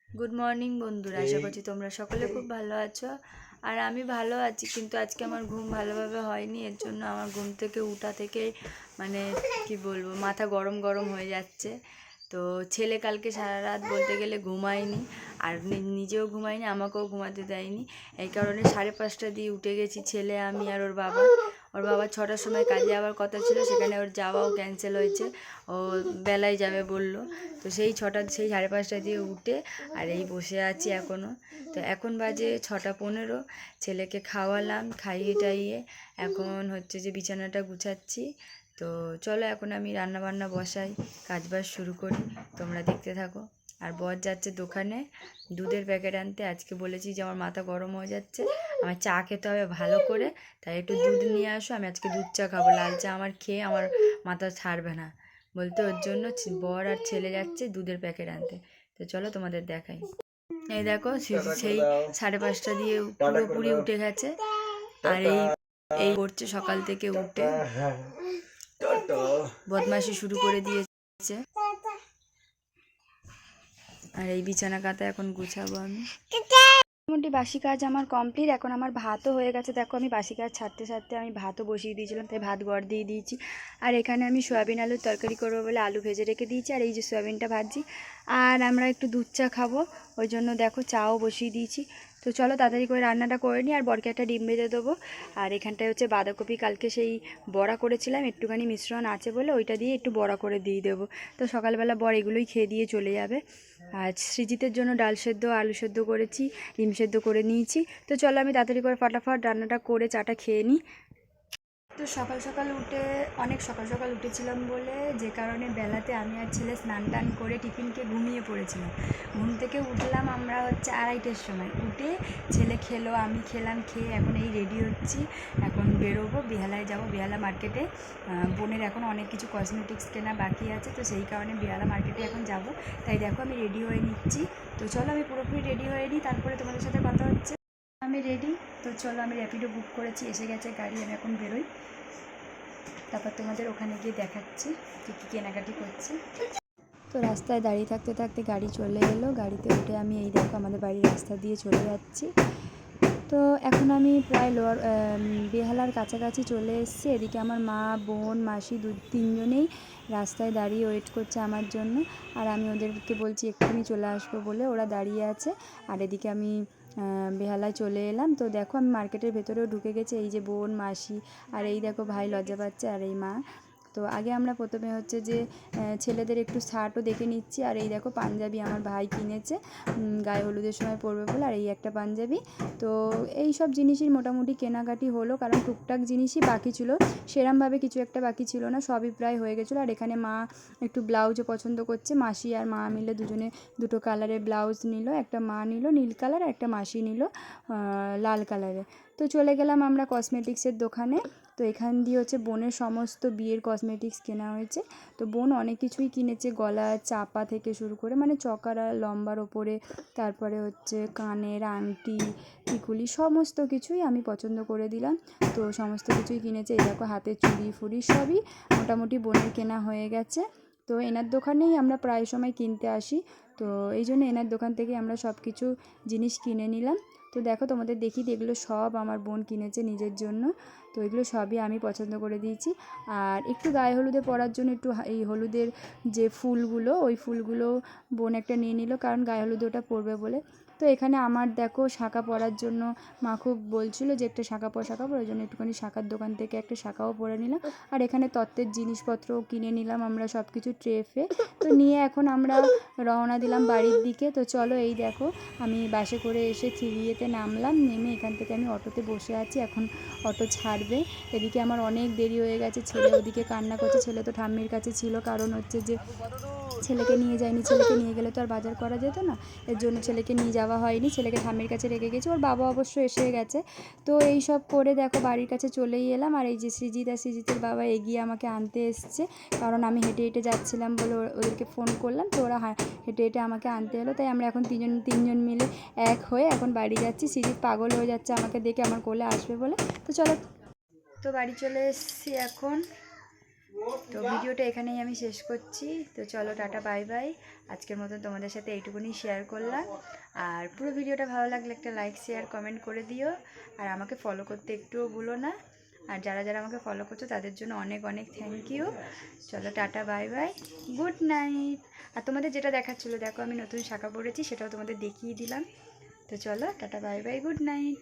Good morning বন্ধুরা, আশা করছি তোমরা সকলে খুব ভালো আছো। আর আমি ভালো আছি, কিন্তু আজকে আমার ঘুম ভালোভাবে হয়নি। এর জন্য আমার ঘুম থেকে উঠা থেকে মানে কি বলবো, মাথা গরম গরম হয়ে যাচ্ছে। তো ছেলে কালকে সারা রাত বলতে গেলে ঘুমায়নি, আর নিজেও ঘুমায়নি, আমাকেও ঘুমাতে দেয়নি। এই কারণে 5:30 দিয়ে উঠে গেছি, ছেলে, আমি আর ওর বাবা। ওর বাবা 6টার সময় কাজে যাওয়ার কথা ছিল, সেখানে ওর যাওয়াও ক্যান্সেল হয়েছে। ও বেলায় যাবে বললো। তো সেই 5:30 দিয়ে উঠে আর এই বসে আছি এখনও। তো এখন বাজে 6:15। ছেলেকে খাওয়ালাম, খাইয়ে টাইয়ে এখন হচ্ছে যে বিছানাটা গুছাচ্ছি। তো চলো এখন আমি রান্না বান্না বসাই, কাজবাজ শুরু করি, তোমরা দেখতে থাকো। আর বর যাচ্ছে দোকানে দুধের প্যাকেট আনতে। আজকে বলেছি যে আমার মাথা গরম হয়ে যাচ্ছে, আমার চা খেতে হবে ভালো করে, তাই একটু দুধ নিয়ে আসো, আমি আজকে দুধ চা খাবো, লাল চা আমার খেয়ে আমার মাথা ছাড়বে না বলতে। ওর জন্য বর আর ছেলে যাচ্ছে দুধের প্যাকেট আনতে। তো চলো তোমাদের দেখাই। এই দেখো, সেই 5:30 দিয়ে পুরোপুরি উঠে গেছে। আর এই এই করছে সকাল থেকে উঠে, বদমাশি শুরু করে দিয়েছে। আর এই বিছানা কাঁথা এখন গুছাবো আমি। মোটামুটি বাসি কাজ আমার কমপ্লিট। এখন আমার ভাতও হয়ে গেছে। দেখো, আমি বাসি কাজ ছাড়তে ছাড়তে আমি ভাতও বসিয়ে দিয়েছিলাম, তাই ভাত গড় দিয়ে দিয়েছি। আর এখানে আমি সয়াবিন আলুর তরকারি করবো বলে আলু ভেজে রেখে দিয়েছি, আর এই যে সয়াবিনটা ভাজছি। আর আমরা একটু দুধ চা খাবো, ওই জন্য দেখো চাও বসিয়ে দিয়েছি। তো চলো তাড়াতাড়ি করে রান্নাটা করে নিই, আর বরকে একটা ডিম ভেজে দেবো। আর এখানটায় হচ্ছে বাঁধাকপি, কালকে সেই বড়া করেছিলাম, একটুখানি মিশ্রণ আছে বলে ওইটা দিয়ে একটু বড়া করে দিয়ে দেবো। তো সকালবেলা বর এগুলোই খেয়ে দিয়ে চলে যাবে। আর সৃজিতের জন্য ডাল সেদ্ধ, আলু সেদ্ধ করেছি, ডিম সেদ্ধ করে নিয়েছি। তো চলো আমি তাড়াতাড়ি করে ফাটাফাট রান্নাটা করে চাটা খেয়ে নিই। তো সকাল সকাল উঠে, অনেক সকাল সকাল উঠেছিলাম বলে যে কারণে বেলাতে আমি আর ছেলে স্নান টান করে টিফিনকে ঘুমিয়ে পড়েছিলাম। ঘুম থেকে উঠলাম আমরা হচ্ছে 2:30টার সময়। উঠে ছেলে খেলো, আমি খেলাম, খেয়ে এখন এই রেডি হচ্ছি। এখন বেরোবো, বেহালায় যাব, বেহালা মার্কেটে। বোনের এখন অনেক কিছু কসমেটিক্স কেনা বাকি আছে, তো সেই কারণে বেহালা মার্কেটে এখন যাব। তাই দেখো আমি রেডি হয়ে নিচ্ছি। তো চলো আমি পুরোপুরি রেডি হয়ে নিই, তারপরে তোমাদের সাথে কথা হচ্ছে। আমি রেডি। তো চলো, আমি র্যাপিডো বুক করেছি, এসে গেছে গাড়ি, আমি এখন বেরোই। তারপর তোমাদের ওখানে গিয়ে দেখাচ্ছি কী কী কেনাকাটি করছি। তো রাস্তায় দাঁড়িয়ে থাকতে থাকতে গাড়ি চলে এলো। গাড়িতে উঠে আমি এই দেখো আমাদের বাড়ির রাস্তা দিয়ে চলে যাচ্ছি। তো এখন আমি প্রায় বেহালার কাছাকাছি চলে এসেছি। এদিকে আমার মা, বোন, মাসি তিনজনেই রাস্তায় দাঁড়িয়ে ওয়েট করছে আমার জন্য। আর আমি ওদেরকে বলছি এক্ষুনি চলে আসবো বলে, ওরা দাঁড়িয়ে আছে। আর এদিকে আমি বেহালায় চলে এলাম। তো দেখো আমি মার্কেটের ভেতরেও ঢুকে গেছি। এই যে বোন, মাসি, আর এই দেখো ভাই লজ্জা পাচ্ছে, আর এই মা। তো আগে আমরা প্রথমে হচ্ছে যে ছেলেদের একটু শার্টও দেখে নিচ্ছি। আর এই দেখো পাঞ্জাবি আমার ভাই কিনেছে গায়ে হলুদের সময় পরবে বলে, আর এই একটা পাঞ্জাবি। তো এই সব জিনিসই মোটামুটি কেনাকাটি হলো, কারণ টুকটাক জিনিসই বাকি ছিল, সেরমভাবে কিছু একটা বাকি ছিল না, সবই প্রায় হয়ে গেছিলো। আর এখানে মা একটু ব্লাউজও পছন্দ করছে, মাসি আর মা মিলে দুজনে দুটো কালারের ব্লাউজ নিল। একটা মা নিল নীল কালার, একটা মাসি নিল লাল কালারের। তো চলে গেলাম আমরা কসমেটিক্সের দোকানে। তো এখান দিয়ে হচ্ছে বোনের সমস্ত বিয়ের কসমেটিক্স কেনা হয়েছে। তো বোন অনেক কিছুই কিনেছে, গলার চাপা থেকে শুরু করে মানে চকারা লম্বার ওপরে, তারপরে হচ্ছে কানের আংটি, টিকুলি, সমস্ত কিছুই আমি পছন্দ করে দিলাম। তো সমস্ত কিছুই কিনেছে। এই দেখো হাতে চুড়ি ফুড়ি সবই মোটামুটি বোনের কেনা হয়ে গেছে। তো এনার দোকানেই আমরা প্রায় সময় কিনতে আসি, তো এই জন্য এনার দোকান থেকে আমরা সব কিছু জিনিস কিনে নিলাম। তো দেখো তোমাদের দেখি, এগুলো সব আমার বোন কিনেছে নিজের জন্য। তো এগুলো সবই আমি পছন্দ করে দিয়েছি। আর একটু গায়ে হলুদে পরার জন্য একটু এই হলুদের যে ফুলগুলো, ওই ফুলগুলো বোন একটা নিয়ে নিল, কারণ গায়ে হলুদে ওটা পরবে বলে। তো এখানে আমার দেখো শাঁখা পরার জন্য মা খুব বলছিল যে একটা শাঁখা পর, ওই জন্য একটুখানি শাঁখার দোকান থেকে একটা শাঁখাও পরে নিলাম। আর এখানে তত্ত্বের জিনিসপত্রও কিনে নিলাম আমরা সব কিছু, ট্রেফে। তো নিয়ে এখন আমরা রওনা দিলাম বাড়ির দিকে। তো চলো এই দেখো আমি বাসে করে এসে 3A-তে নামলাম, নেমে এখান থেকে আমি অটোতে বসে আছি, এখন অটো ছাড়বে। এদিকে আমার অনেক দেরি হয়ে গেছে, ছেলে ওদিকে কান্না করছে। ছেলে তো ঠাম্মির কাছে ছিল, কারণ হচ্ছে যে ছেলেকে নিয়ে যায়নি, ছেলেকে নিয়ে গেলে তো আর বাজার করা যেত না, এর জন্য ছেলেকে নিয়ে যাওয়া হয়নি, ছেলেকে ঠাম্মির কাছে রেখে গেছে। ওর বাবা অবশ্য এসে গেছে। তো এই সব করে দেখো বাড়ির কাছে চলেই এলাম। আর এই যে সৃজিত আর সৃজিতের বাবা এগিয়ে আমাকে আনতে এসছে, কারণ আমি হেঁটে হেঁটে যাচ্ছিলাম বলে ওদেরকে ফোন করলাম, তো ওরা হেঁটে হেঁটে আমাকে আনতে এলো। তাই আমরা এখন তিনজন মিলে এক হয়ে এখন বাড়ি যাচ্ছি। সৃজিত পাগল হয়ে যাচ্ছে আমাকে দেখে, আমার কোলে আসবে বলে। তো চলো, তো বাড়ি চলে এসেছি এখন। তো ভিডিওটা এখানেই আমি শেষ করছি। তো চলো টাটা বাই বাই। আজকের মতন তোমাদের সাথে এইটুকুনি শেয়ার করলাম। আর পুরো ভিডিওটা ভালো লাগলে একটা লাইক শেয়ার কমেন্ট করে দিও। আর আমাকে ফলো করতে একটুও ভুলো না। আর যারা যারা আমাকে ফলো করছো তাদের জন্য অনেক অনেক থ্যাংক ইউ। চলো ta ta bye bye, good night. আর তোমাদের যেটা দেখাচ্ছিলো দেখো আমি নতুন শাখা পড়েছি, সেটাও তোমাদের দেখিয়ে দিলাম। তো চলো ta ta bye bye, good night.